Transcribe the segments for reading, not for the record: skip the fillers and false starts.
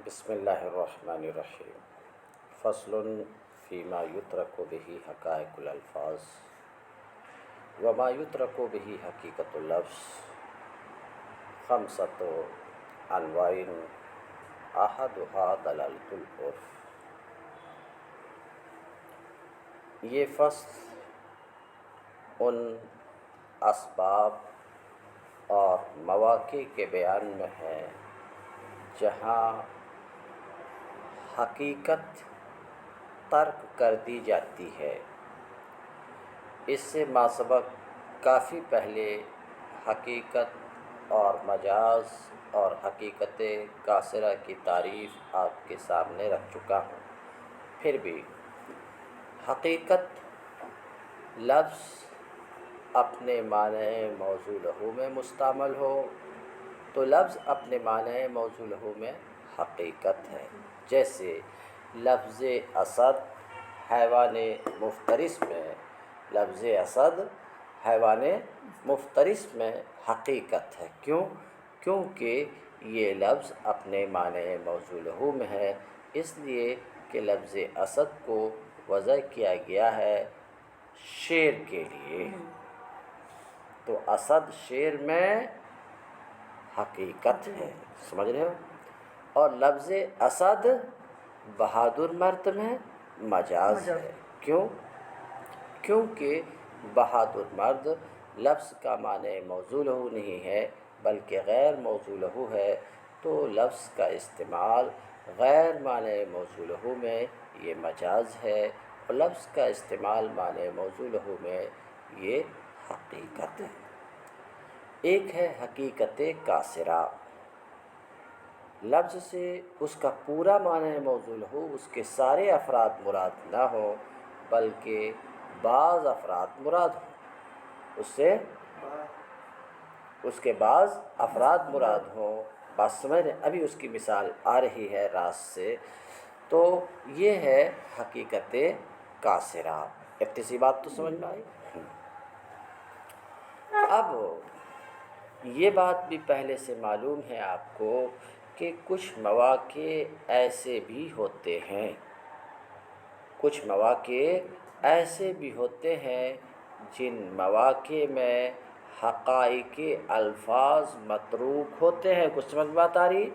بسم اللہ الرحمن الرحیم فصل فیما یترک به حقائق الالفاظ وما یترک به حقیقت اللفظ خمسۃ انواع احدها دلالۃ العرف۔ یہ فصل ان اسباب اور مواقع کے بیان میں ہے جہاں حقیقت ترک کر دی جاتی ہے۔ اس سے ماسبق کافی پہلے حقیقت اور مجاز اور حقیقت قاصرہ کی تعریف آپ کے سامنے رکھ چکا ہوں۔ پھر بھی حقیقت لفظ اپنے معنی موضوع لہو میں مستعمل ہو تو لفظ اپنے معنی موضوع لہو میں حقیقت ہے۔ جیسے لفظ اسد حیوان مفترس میں مفترس میں حقیقت ہے۔ کیونکہ یہ لفظ اپنے معنی موضوع لہو میں ہے، اس لیے کہ لفظ اسد کو وضع کیا گیا ہے شیر کے لیے، تو اسد شیر میں حقیقت ہے، سمجھ رہے ہو؟ اور لفظ اسد بہادر مرد میں مجاز ہے۔ کیونکہ بہادر مرد لفظ کا معنی موضوع لہو نہیں ہے بلکہ غیر موضوع لہو ہے، تو لفظ کا استعمال غیر معنی موضوع لہو میں یہ مجاز ہے، اور لفظ کا استعمال معنی موضوع لہو میں یہ حقیقت ہے۔ ایک ہے حقیقت قاصرہ، لفظ سے اس کا پورا معنی موضوع ہو، اس کے سارے افراد مراد نہ ہوں بلکہ بعض افراد مراد ہوں، اس کے بعض افراد مراد ہوں۔ بات سمجھ رہے ہیں؟ ابھی اس کی مثال آ رہی ہے راس سے، تو یہ ہے حقیقت قاصرہ۔ اتنی بات تو سمجھ میں آئی؟ اب یہ بات بھی پہلے سے معلوم ہے آپ کو کہ کچھ مواقع ایسے بھی ہوتے ہیں جن مواقع میں حقائق الفاظ متروک ہوتے ہیں۔ کچھ سمجھ بات آ رہی؟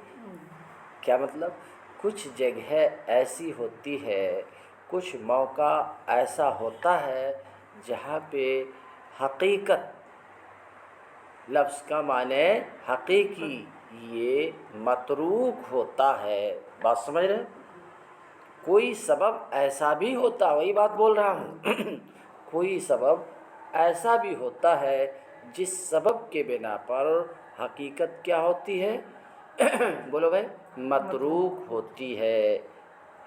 کیا مطلب؟ کچھ جگہ ایسی ہوتی ہے، کچھ موقع ایسا ہوتا ہے جہاں پہ حقیقت لفظ کا معنی حقیقی یہ متروک ہوتا ہے۔ بات سمجھ رہے ہیں؟ کوئی سبب ایسا بھی ہوتا، وہی بات بول رہا ہوں کوئی سبب ایسا بھی ہوتا ہے جس سبب کے بنا پر حقیقت کیا ہوتی ہے؟ بولو بھائی، متروک ہوتی ہے۔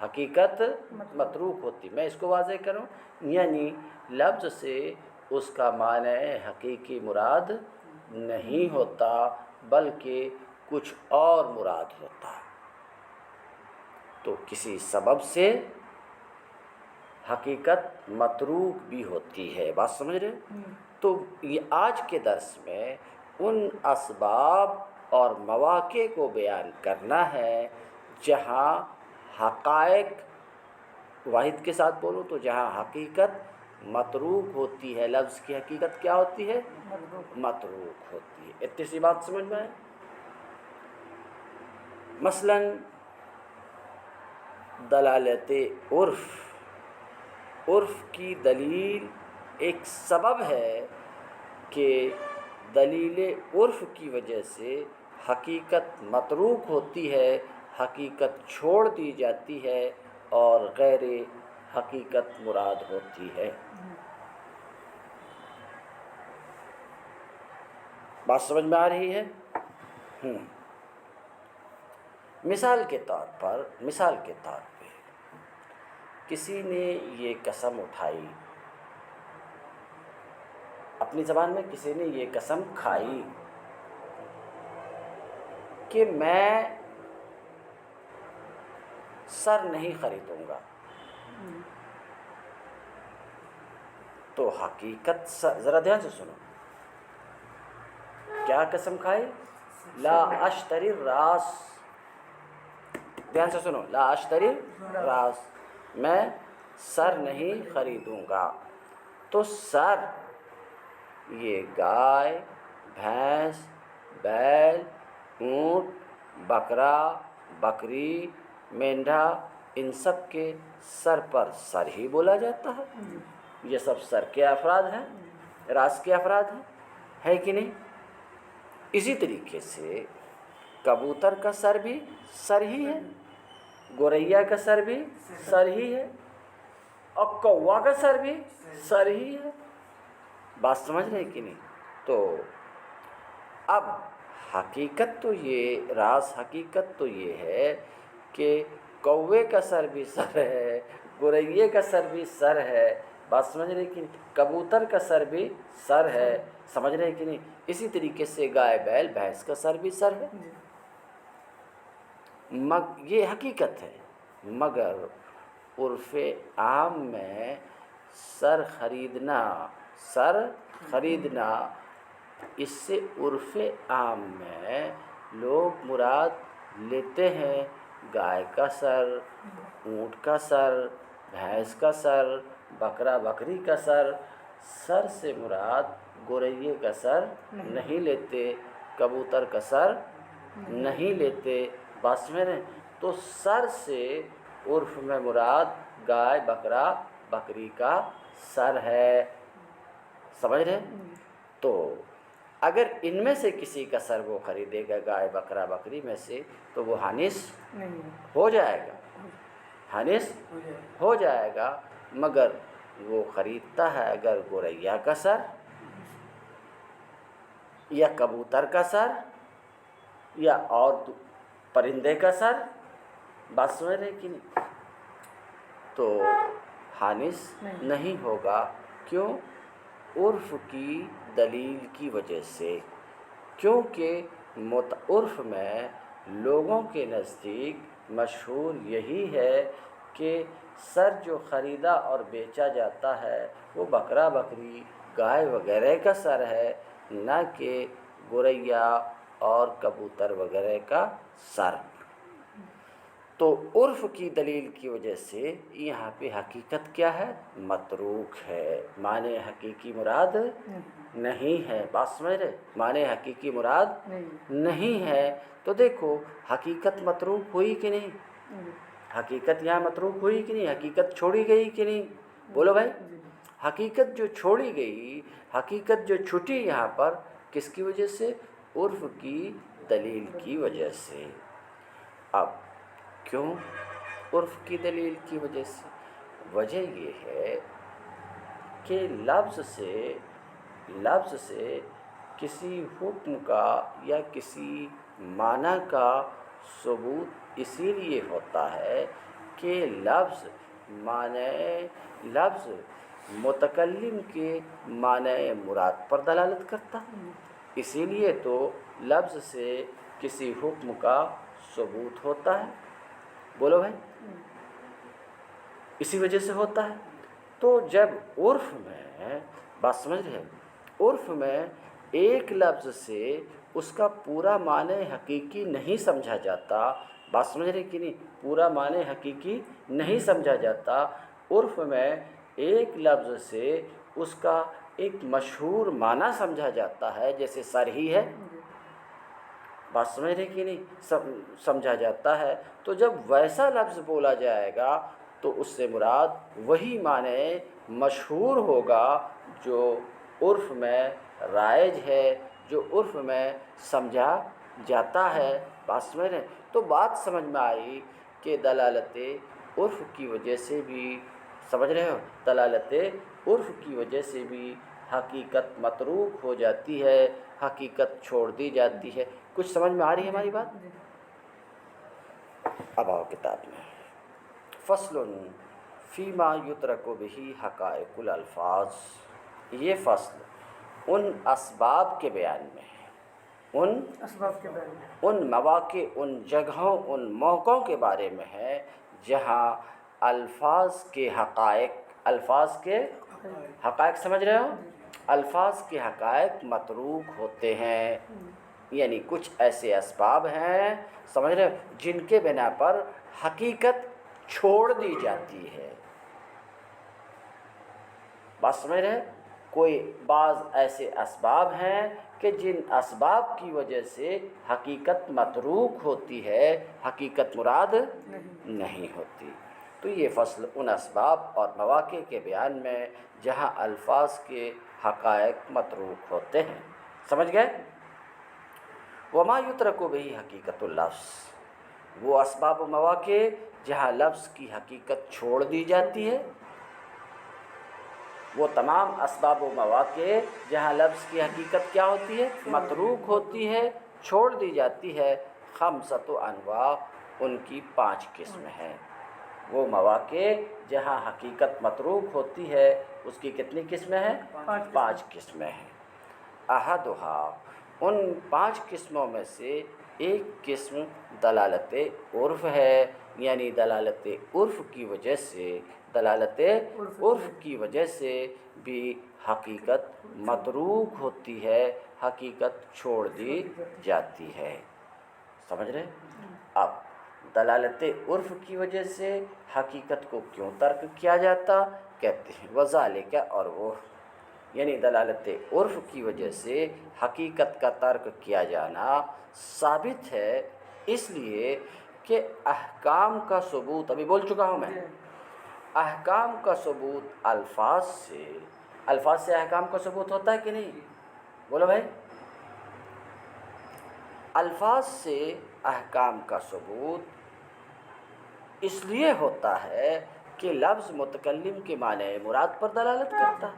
حقیقت متروک ہوتی، میں اس کو واضح کروں، یعنی لفظ سے اس کا معنی حقیقی مراد نہیں ہوتا بلکہ کچھ اور مراد ہوتا ہے، تو کسی سبب سے حقیقت متروک بھی ہوتی ہے۔ بات سمجھ رہے ہیں؟ تو یہ آج کے درس میں ان اسباب اور مواقع کو بیان کرنا ہے جہاں حقائق، واحد کے ساتھ بولوں تو جہاں حقیقت متروک ہوتی ہے، لفظ کی حقیقت کیا ہوتی ہے؟ متروک ہوتی ہے۔ اتنی سی بات سمجھ میں آئے؟ مثلا دلالت عرف کی دلیل ایک سبب ہے کہ دلیل عرف کی وجہ سے حقیقت متروک ہوتی ہے، حقیقت چھوڑ دی جاتی ہے اور غیر حقیقت مراد ہوتی ہے۔ بات سمجھ میں آ رہی ہے؟ مثال کے طور پہ کسی نے یہ قسم اٹھائی، اپنی زبان میں کسی نے یہ قسم کھائی کہ میں سر نہیں خریدوں گا، تو حقیقت ذرا دھیان سے سنو، کیا قسم کھائی؟ لا اشتری الراس، دھیان سے سنو، لا اشتری راس، میں سر نہیں خریدوں گا. تو سر یہ گائے، بھینس، بیل، اونٹ، بکرا، بکری، مینڈھا، ان سب کے سر پر سر ہی بولا جاتا ہے. یہ سب سر کے افراد ہیں، راس کے افراد ہیں، ہے کہ نہیں؟ اسی طریقے سے کبوتر کا سر بھی سر ہی ہے، گوریا کا سر بھی سر ہی ہے، اور کوا کا سر بھی سر ہی ہے. بات سمجھ رہے کہ نہیں؟ تو اب حقیقت تو یہ، راز حقیقت تو یہ ہے کہ کوے کا سر بھی سر ہے، گورے کا سر بھی سر ہے. بات سمجھ رہے کہ نہیں؟ کبوتر کا سر بھی سر ہے، سمجھ رہے کہ نہیں؟ اسی طریقے سے گائے، بیل، بھینس کا سر بھی سر ہے. یہ حقیقت ہے. مگر عرف عام میں سر خریدنا اس سے عرف عام میں لوگ مراد لیتے ہیں گائے کا سر، اونٹ کا سر، بھینس کا سر، بکرا بکری کا سر. سر سے مراد گورے کا سر نہیں لیتے، کبوتر کا سر نہیں لیتے. بات سمجھ رہے ہیں؟ تو سر سے عرف میں مراد گائے، بکرا، بکری کا سر ہے. سمجھ رہے ہیں؟ تو اگر ان میں سے کسی کا سر وہ خریدے گا گائے، بکرا، بکری میں سے، تو وہ حانث ہو جائے گا، حانث ہو جائے گا. مگر وہ خریدتا ہے اگر گوریا کا سر یا کبوتر کا سر یا اور پرندے کا سر. بات سمجھ رہے کہ نہیں؟ تو حانث نہیں ہوگا. کیوں؟ عرف کی دلیل کی وجہ سے. کیونکہ عرف میں لوگوں کے نزدیک مشہور یہی ہے کہ سر جو خریدا اور بیچا جاتا ہے وہ بکرا بکری، گائے وغیرہ کا سر ہے، نہ کہ گوریا اور کبوتر وغیرہ کا سر. تو عرف کی دلیل کی وجہ سے یہاں پہ حقیقت کیا ہے؟ متروک ہے، معنی حقیقی مراد نہیں ہے. بات سمجھ رہے؟ معنی حقیقی مراد نہیں ہے. تو دیکھو حقیقت متروک ہوئی کہ نہیں؟ حقیقت یہاں متروک ہوئی کہ نہیں؟ حقیقت چھوڑی گئی کہ نہیں؟ بولو بھائی. حقیقت جو چھوڑی گئی، حقیقت جو چھٹی یہاں پر، کس کی وجہ سے؟ عرف کی دلیل کی وجہ سے. اب کیوں عرف کی دلیل کی وجہ سے؟ وجہ یہ ہے کہ لفظ سے کسی حکم کا یا کسی معنی کا ثبوت اسی لیے ہوتا ہے کہ لفظ متکلم کے معنی مراد پر دلالت کرتا ہے. اسی لیے تو لفظ سے کسی حکم کا ثبوت ہوتا ہے. بولو بھائی. اسی وجہ سے ہوتا ہے. تو جب عرف میں، بات سمجھ رہے ہیں، عرف میں ایک لفظ سے اس کا پورا معنی حقیقی نہیں سمجھا جاتا. بات سمجھ رہے کہ نہیں؟ پورا معنی حقیقی نہیں سمجھا جاتا. عرف میں ایک لفظ سے اس کا ایک مشہور معنی سمجھا جاتا ہے، جیسے سر ہی ہے. بات سمجھ رہے کہ نہیں؟ سمجھا جاتا ہے. تو جب ویسا لفظ بولا جائے گا تو اس سے مراد وہی معنی مشہور ہوگا جو عرف میں رائج ہے، جو عرف میں سمجھا جاتا ہے. بات سمجھ رہے ہیں؟ تو بات سمجھ میں آئی کہ دلالت عرف کی وجہ سے بھی، سمجھ رہے ہو، دلالت عرف کی وجہ سے بھی حقیقت متروک ہو جاتی ہے، حقیقت چھوڑ دی جاتی ہے. کچھ سمجھ میں آ رہی ہے ہماری بات؟ اب آؤ کتاب میں. فصل فیما یترک بہ حقائق الالفاظ. یہ فصل ان اسباب کے بیان میں ہے، ان مواقع، ان جگہوں، ان موقعوں کے بارے میں ہے جہاں الفاظ کے حقائق سمجھ رہے ہو؟ الفاظ کے حقائق متروک ہوتے ہیں. یعنی کچھ ایسے اسباب ہیں سمجھ رہے جن کے بنا پر حقیقت چھوڑ دی جاتی ہے. بات سمجھ رہے کوئی بعض ایسے اسباب ہیں کہ جن اسباب کی وجہ سے حقیقت متروک ہوتی ہے، حقیقت مراد نہیں ہوتی. تو یہ فصل ان اسباب اور مواقع کے بیان میں جہاں الفاظ کے حقائق متروک ہوتے ہیں. سمجھ گئے؟ وما یترک بہ حقیقت اللفظ، وہ اسباب و مواقع جہاں لفظ کی حقیقت چھوڑ دی جاتی ہے. وہ تمام اسباب و مواقع جہاں لفظ کی حقیقت کیا ہوتی ہے؟ متروک ہوتی ہے، چھوڑ دی جاتی ہے. خمسۃ انواع، ان کی 5 قسمیں ہیں. وہ مواقع جہاں حقیقت متروک ہوتی ہے اس کی کتنی قسمیں ہیں؟ 5 قسمیں ہیں. احدھا، ان 5 قسموں میں سے ایک قسم دلالت عرف ہے، یعنی دلالت عرف کی وجہ سے بھی حقیقت متروک ہوتی ہے، حقیقت چھوڑ دی جاتی ہے. سمجھ رہے؟ اب دلالت عرف کی وجہ سے حقیقت کو کیوں ترک کیا جاتا؟ کہتے ہیں وذالک، اور وہ یعنی دلالت عرف کی وجہ سے حقیقت کا ترک کیا جانا ثابت ہے، اس لیے کہ احکام کا ثبوت، ابھی بول چکا ہوں میں، احکام کا ثبوت الفاظ سے احکام کا ثبوت ہوتا ہے کہ نہیں؟ بولو بھائی. الفاظ سے احکام کا ثبوت اس لیے ہوتا ہے کہ لفظ متکلم کے معنی مراد پر دلالت کرتا ہے.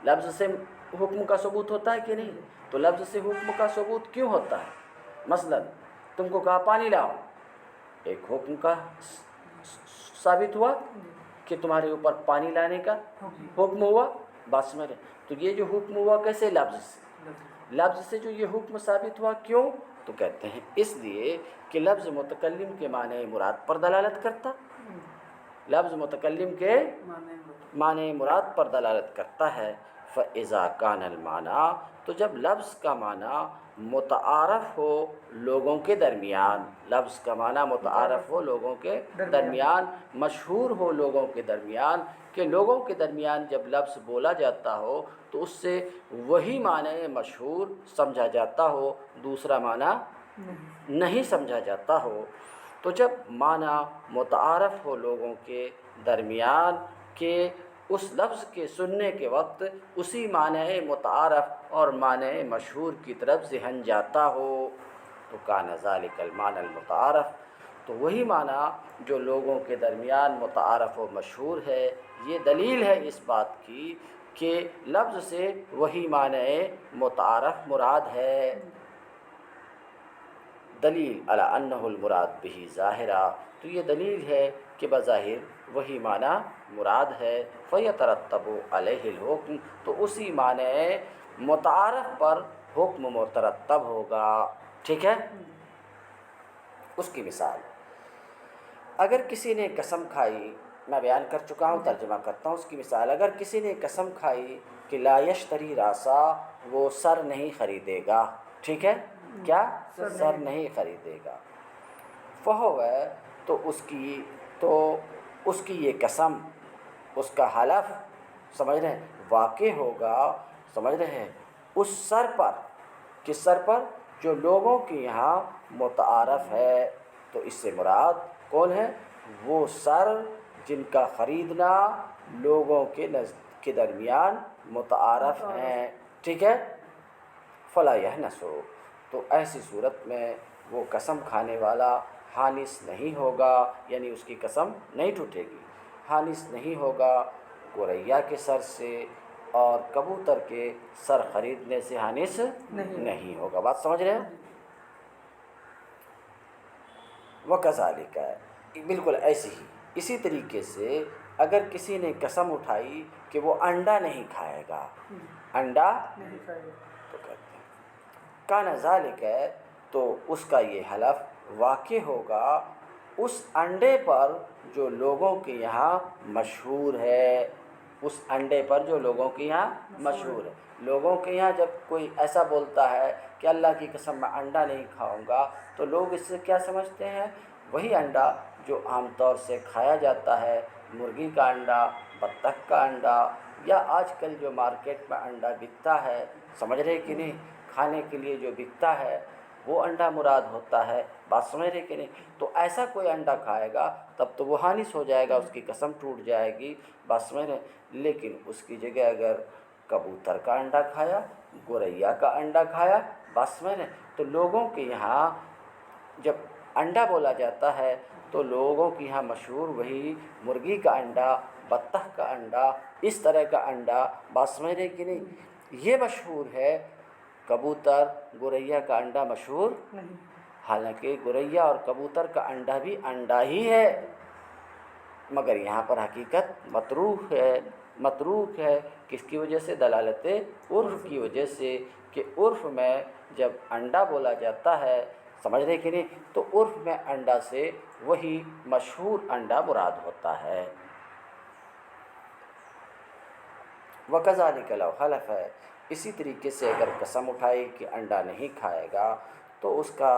لفظ سے حکم کا ثبوت ہوتا ہے کہ نہیں؟ تو لفظ سے حکم کا ثبوت کیوں ہوتا ہے؟ مثلا تم کو کہا پانی لاؤ، ایک حکم کا ثابت ہوا کہ تمہارے اوپر پانی لانے کا حکم ہوا. بات سمجھ رہے؟ تو یہ جو حکم ہوا کیسے؟ لفظ سے جو یہ حکم ثابت ہوا. کیوں؟ تو کہتے ہیں اس لیے کہ لفظ متکلم کے معنی مراد پر دلالت کرتا، لفظ متکلم کے معنی مراد پر دلالت کرتا ہے. فَإِذَا كَانَ الْمَعْنَى، تو جب لفظ کا معنی متعارف ہو لوگوں کے درمیان، لفظ کا معنی متعارف ہو لوگوں کے درمیان، مشہور ہو لوگوں کے درمیان، کہ لوگوں کے درمیان جب لفظ بولا جاتا ہو تو اس سے وہی معنی مشہور سمجھا جاتا ہو، دوسرا معنی نہیں سمجھا جاتا ہو. تو جب معنی متعارف ہو لوگوں کے درمیان کہ اس لفظ کے سننے کے وقت اسی معنی متعارف اور معنی مشہور کی طرف ذہن جاتا ہو، تو کان ذالک المعنی المتعارف، تو وہی معنی جو لوگوں کے درمیان متعارف و مشہور ہے، یہ دلیل ہے اس بات کی کہ لفظ سے وہی معنی متعارف مراد ہے. دلیل علی انہ المراد بہ ظاہرہ، تو یہ دلیل ہے کہ بظاہر وہی معنی مراد ہے. فیترتب علیہ الحکم، تو اسی معنی متعارف پر حکم مترتب ہوگا. ٹھیک ہے؟ اس کی مثال، اگر کسی نے قسم کھائی، میں بیان کر چکا ہوں، ترجمہ کرتا ہوں اس کی مثال. اگر کسی نے قسم کھائی کہ لا یشتری راسا، وہ سر نہیں خریدے گا. ٹھیک ہے؟ کیا؟ سر نہیں خریدے گا. فہو، تو اس کی یہ قسم، اس کا حلف، سمجھ رہے ہیں، واقع ہوگا، سمجھ رہے ہیں، اس سر پر. کس سر پر؟ جو لوگوں کے یہاں متعارف ہے. تو اس سے مراد کون ہے؟ وہ سر جن کا خریدنا لوگوں کے درمیان متعارف ہیں. ٹھیک ہے؟ فلا یحنث، تو ایسی صورت میں وہ قسم کھانے والا حانث نہیں ہوگا، یعنی اس کی قسم نہیں ٹوٹے گی. حانث نہیں ہوگا گوریا کے سر سے، اور کبوتر کے سر خریدنے سے حانث نہیں ہوگا. بات سمجھ رہے ہیں؟ وکذالک، بالکل ایسی ہی، اسی طریقے سے اگر کسی نے قسم اٹھائی کہ وہ انڈا نہیں کھائے گا، انڈا نہیں کھائے گا، تو کہتے ہیں کان ذالک، تو اس کا یہ حلف واقع ہوگا اس انڈے پر جو لوگوں کے یہاں مشہور ہے. اس انڈے پر جو لوگوں کے یہاں مشہور ہے. لوگوں کے یہاں جب کوئی ایسا بولتا ہے کہ اللہ کی قسم میں انڈا نہیں کھاؤں گا، تو لوگ اس سے کیا سمجھتے ہیں؟ وہی انڈا جو عام طور سے کھایا جاتا ہے، مرغی کا انڈا، بطخ کا انڈا، یا آج کل جو مارکیٹ میں انڈا بکتا ہے، سمجھ رہے کہ نہیں، کھانے کے لیے جو بکتا ہے وہ انڈا مراد ہوتا ہے، بات سمجھ رہے کہ نہیں؟ تو ایسا کوئی انڈا کھائے گا تب تو وہ حانث ہو جائے گا، اس کی قسم ٹوٹ جائے گی، بات سمجھ رہے؟ لیکن اس کی جگہ اگر کبوتر کا انڈا کھایا، گوریا کا انڈا کھایا، بات سمجھ رہے؟ تو لوگوں کے یہاں جب انڈا بولا جاتا ہے تو لوگوں کے یہاں مشہور وہی مرغی کا انڈا، بطخ کا انڈا، اس طرح کا انڈا، بات سمجھ رہے کہ نہیں، یہ مشہور ہے۔ کبوتر گوریا کا انڈا مشہور نہیں، حالانکہ گوریا اور کبوتر کا انڈا بھی انڈا ہی ہے، مگر یہاں پر حقیقت متروک ہے، کس کی وجہ سے؟ دلالت عرف کی وجہ سے، کہ عرف میں جب انڈا بولا جاتا ہے، سمجھ رہے کہ نہیں، تو عرف میں انڈا سے وہی مشہور انڈا مراد ہوتا ہے۔ وَكَذَلِكَ لَوْ حَلَفَ، اسی طریقے سے اگر قسم اٹھائی کہ انڈا نہیں کھائے گا تو اس کا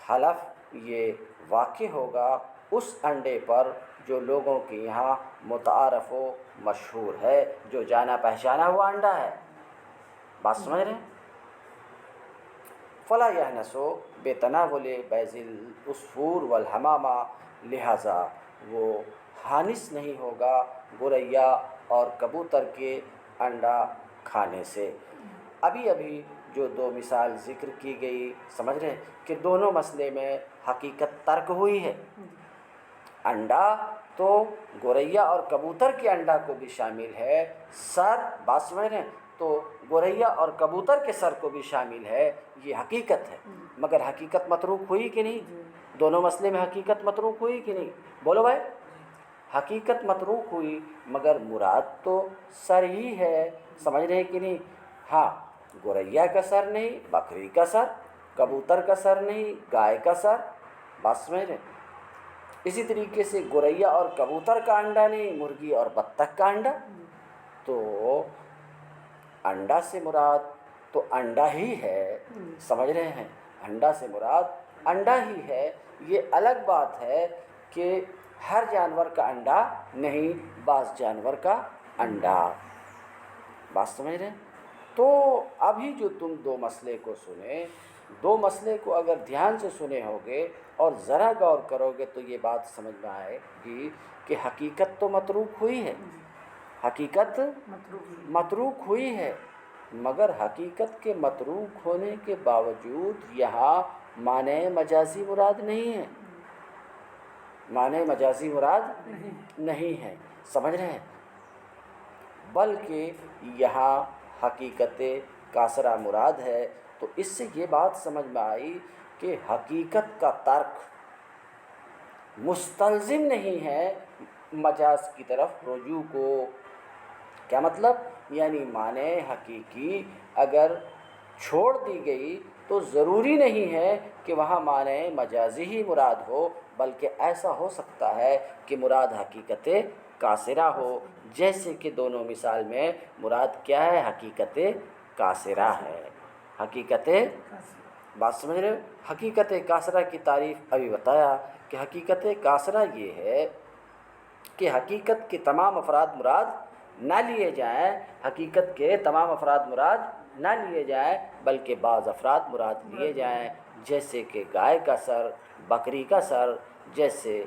حلف یہ واقع ہوگا اس انڈے پر جو لوگوں کے یہاں متعارف و مشہور ہے، جو جانا پہچانا ہوا انڈا ہے، بات سمجھ رہے ہیں؟ فلا یحنسو بتناول بیض العصفور والحمامہ، لہٰذا وہ حانث نہیں ہوگا گوریا اور کبوتر کے انڈا کھانے سے۔ ابھی جو دو مثال ذکر کی گئی، سمجھ رہے ہیں کہ دونوں مسئلے میں حقیقت ترک ہوئی ہے۔ انڈا تو گوریا اور کبوتر کے انڈا کو بھی شامل ہے، سر، بات سمجھ رہے ہیں، تو گوریا اور کبوتر کے سر کو بھی شامل ہے، یہ حقیقت ہے، مگر حقیقت متروک ہوئی کہ نہیں؟ دونوں مسئلے میں حقیقت متروک ہوئی کہ نہیں؟ بولو بھائی، حقیقت متروک ہوئی، مگر مراد تو سر ہی ہے، سمجھ رہے کہ نہیں؟ ہاں، گوریا کا سر نہیں، بکری کا سر، کبوتر کا سر نہیں، گائے کا سر، بات سمجھ رہے ہیں؟ اسی طریقے سے گوریا اور کبوتر کا انڈا نہیں، مرغی اور بطخ کا انڈا، تو انڈا سے مراد تو انڈا ہی ہے، سمجھ رہے ہیں؟ انڈا سے مراد انڈا ہی ہے۔ یہ الگ بات ہے کہ ہر جانور کا انڈا نہیں، بعض جانور کا انڈا، بات سمجھ رہے ہیں؟ تو ابھی جو تم دو مسئلے کو سنے، دو مسئلے کو اگر دھیان سے سنے ہوگے اور ذرا غور کرو گے تو یہ بات سمجھ میں آئے گی کہ حقیقت تو متروک ہوئی ہے، حقیقت متروک ہوئی ہے، مگر حقیقت کے متروک ہونے کے باوجود یہاں معنی مجازی مراد نہیں ہے، معنی مجازی مراد نہیں ہے، سمجھ رہے ہیں؟ بلکہ یہاں حقیقت کاسرہ مراد ہے۔ تو اس سے یہ بات سمجھ میں آئی کہ حقیقت کا ترک مستلزم نہیں ہے مجاز کی طرف رجوع کو۔ کیا مطلب؟ یعنی معنی حقیقی اگر چھوڑ دی گئی تو ضروری نہیں ہے کہ وہاں معنی مجازی ہی مراد ہو، بلکہ ایسا ہو سکتا ہے کہ مراد حقیقت کاسرہ ہو، جیسے کہ دونوں مثال میں مراد کیا ہے؟ حقیقت کاسرہ ہے، حقیقت، بات سمجھ رہے ہو؟ حقیقت کاسرہ کی تعریف ابھی بتایا کہ حقیقت کاسرہ یہ ہے کہ حقیقت کے تمام افراد مراد نہ لیے جائیں، حقیقت کے تمام افراد مراد نہ لیے جائیں، بلکہ بعض افراد مراد لیے جائیں، جیسے کہ گائے کا سر، بکری کا سر، جیسے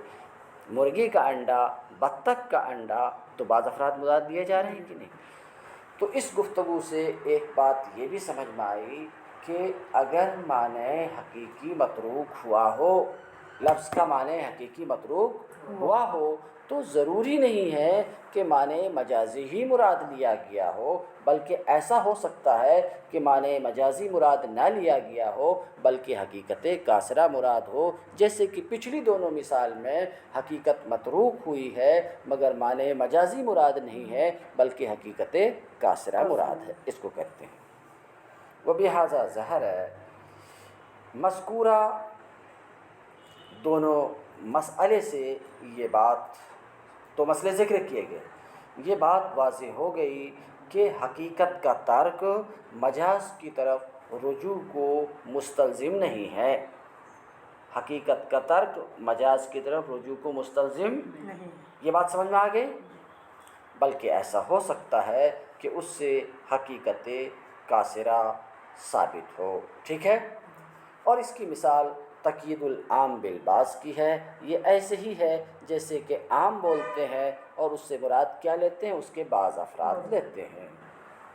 مرغی کا انڈا، بطخ کا انڈا، تو بعض افراد مراد لیے جا رہے ہیں کہ نہیں؟ تو اس گفتگو سے ایک بات یہ بھی سمجھ میں آئی کہ اگر معنی حقیقی متروک ہوا ہو، لفظ کا معنی حقیقی متروک ہوا ہو، تو ضروری نہیں ہے کہ معنی مجازی ہی مراد لیا گیا ہو، بلکہ ایسا ہو سکتا ہے کہ معنی مجازی مراد نہ لیا گیا ہو، بلکہ حقیقت کاسرہ مراد ہو، جیسے کہ پچھلی دونوں مثال میں حقیقت متروک ہوئی ہے مگر معنی مجازی مراد نہیں ہے، بلکہ حقیقت کاسرہ مراد ہے، اس کو کہتے ہیں۔ وَبِهَذَا ظَهَرَ، مذکورہ دونوں مسئلے سے یہ بات، تو مسئلے ذکر کیے گئے، یہ بات واضح ہو گئی کہ حقیقت کا ترک مجاز کی طرف رجوع کو مستلزم نہیں ہے. حقیقت کا ترک مجاز کی طرف رجوع کو مستلزم نہیں. یہ بات سمجھ میں آ گئی. بلکہ ایسا ہو سکتا ہے کہ اس سے حقیقت کاسرہ ثابت ہو. ٹھیک ہے. اور اس کی مثال تقیید العام بالبعض کی ہے. یہ ایسے ہی ہے جیسے کہ عام بولتے ہیں اور اس سے مراد کیا لیتے ہیں؟ اس کے بعض افراد لیتے ہیں.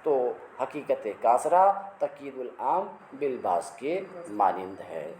تو حقیقت کاسرہ تقیید العام بالبعض کے مانند ہے.